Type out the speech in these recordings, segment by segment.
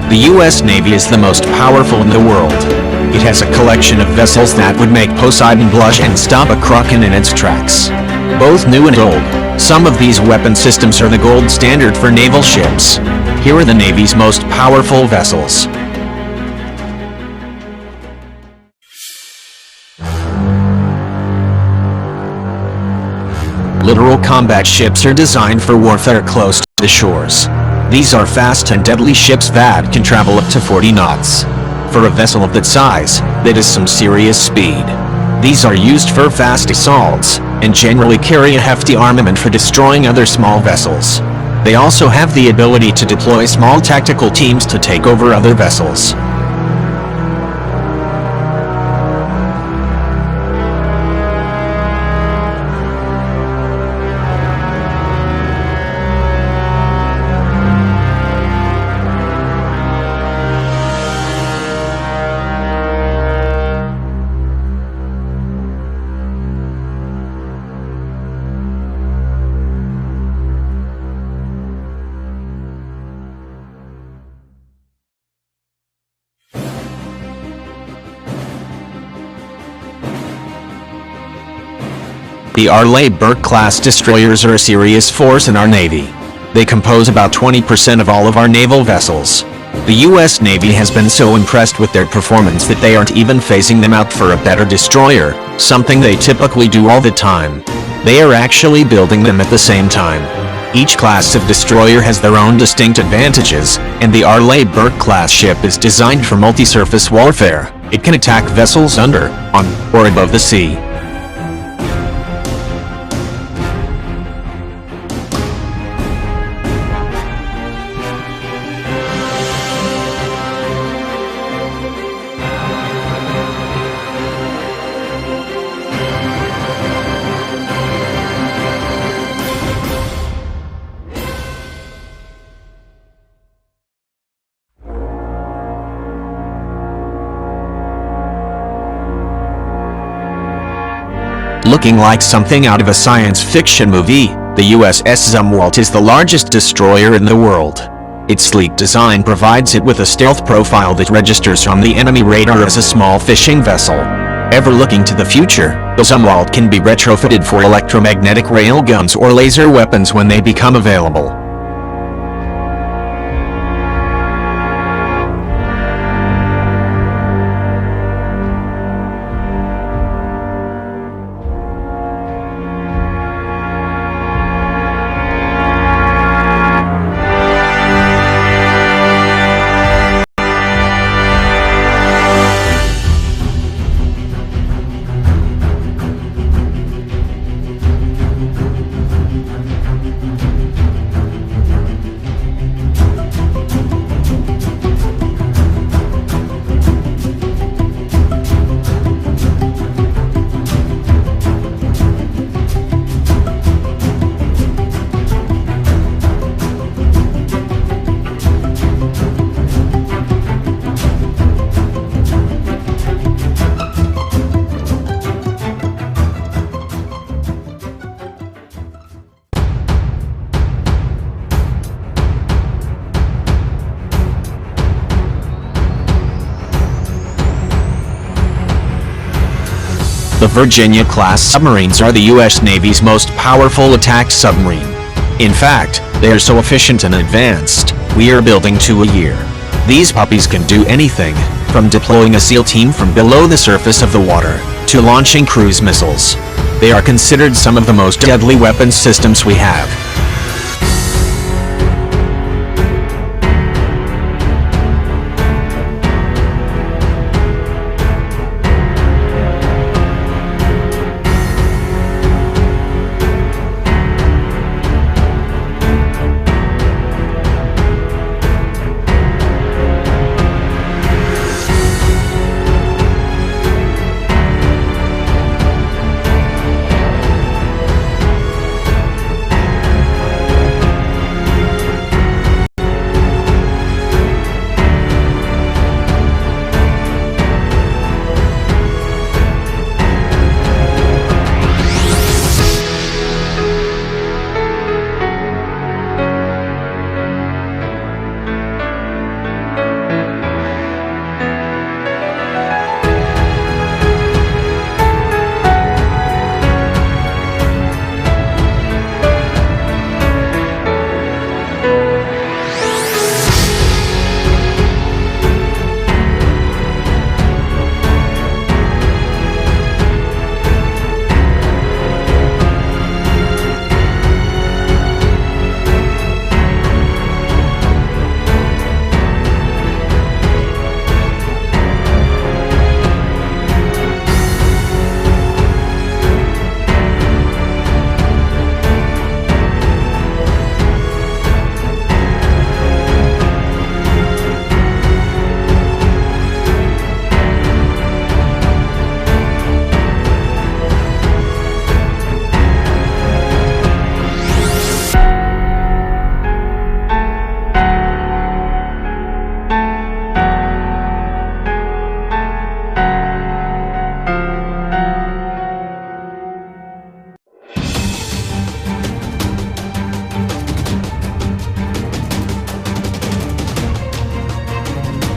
The U.S. Navy is the most powerful in the world. It has a collection of vessels that would make Poseidon blush and stop a kraken in its tracks. Both new and old, some of these weapon systems are the gold standard for naval ships. Here are the Navy's most powerful vessels. Littoral combat ships are designed for warfare close to the shores. These are fast and deadly ships that can travel up to 40 knots. For a vessel of that size, that is some serious speed. These are used for fast assaults, and generally carry a hefty armament for destroying other small vessels. They also have the ability to deploy small tactical teams to take over other vessels. The Arleigh-Burke-class destroyers are a serious force in our Navy. They compose about 20% of all of our naval vessels. The U.S. Navy has been so impressed with their performance that they aren't even phasing them out for a better destroyer, something they typically do all the time. They are actually building them at the same time. Each class of destroyer has their own distinct advantages, and the Arleigh-Burke-class ship is designed for multi-surface warfare. It can attack vessels under, on, or above the sea. Looking like something out of a science fiction movie, the USS Zumwalt is the largest destroyer in the world. Its sleek design provides it with a stealth profile that registers on the enemy radar as a small fishing vessel. Ever looking to the future, the Zumwalt can be retrofitted for electromagnetic railguns or laser weapons when they become available. The Virginia-class submarines are the U.S. Navy's most powerful attack submarine. In fact, they are so efficient and advanced, we are building two a year. These puppies can do anything, from deploying a SEAL team from below the surface of the water, to launching cruise missiles. They are considered some of the most deadly weapons systems we have.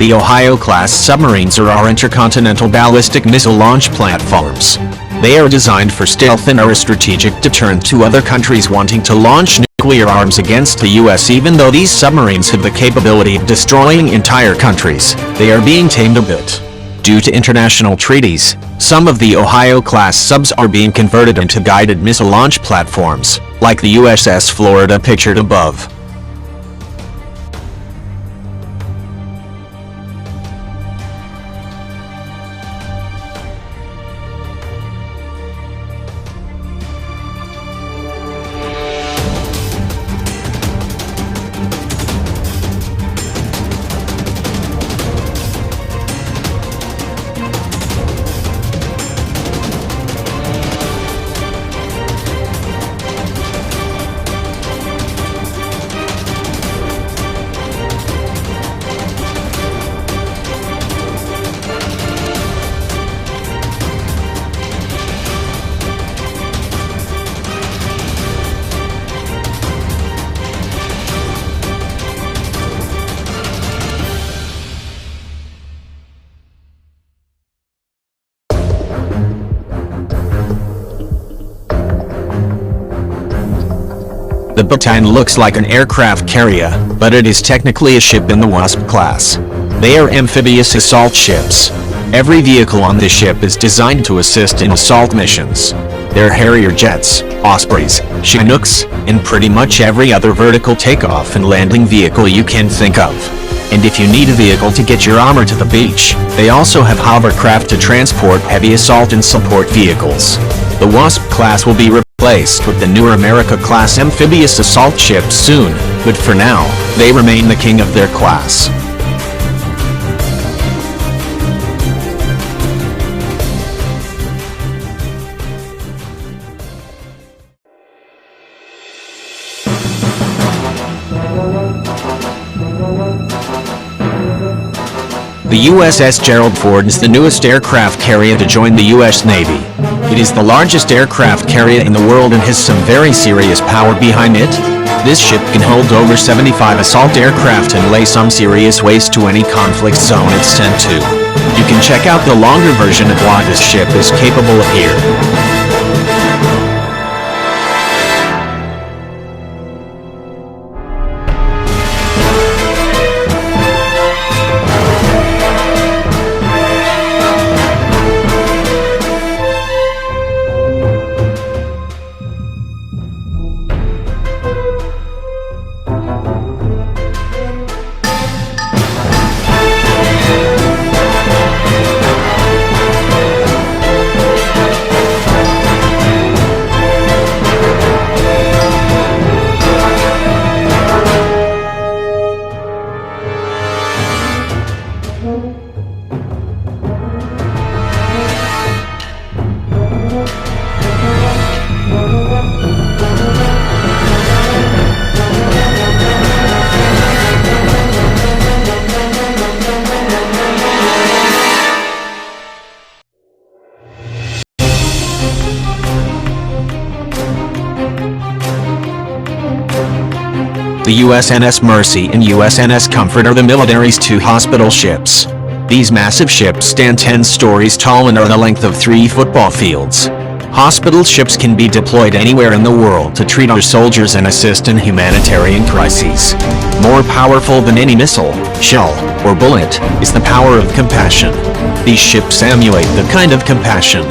The Ohio-class submarines are our intercontinental ballistic missile launch platforms. They are designed for stealth and are a strategic deterrent to other countries wanting to launch nuclear arms against the U.S. Even though these submarines have the capability of destroying entire countries, they are being tamed a bit. Due to international treaties, some of the Ohio-class subs are being converted into guided missile launch platforms, like the USS Florida pictured above. The Poseidon looks like an aircraft carrier, but it is technically a ship in the Wasp class. They are amphibious assault ships. Every vehicle on this ship is designed to assist in assault missions. There are Harrier jets, Ospreys, Chinooks, and pretty much every other vertical takeoff and landing vehicle you can think of. And if you need a vehicle to get your armor to the beach, they also have hovercraft to transport heavy assault and support vehicles. The Wasp class will be replaced with the newer America-class amphibious assault ships soon, but for now, they remain the king of their class. The USS Gerald Ford is the newest aircraft carrier to join the U.S. Navy. It is the largest aircraft carrier in the world and has some very serious power behind it. This ship can hold over 75 assault aircraft and lay some serious waste to any conflict zone it's sent to. You can check out the longer version of what this ship is capable of here. The USNS Mercy and USNS Comfort are the military's two hospital ships. These massive ships stand 10 stories tall and are the length of 3 football fields. Hospital ships can be deployed anywhere in the world to treat our soldiers and assist in humanitarian crises. More powerful than any missile, shell, or bullet is the power of compassion. These ships emulate the kind of compassion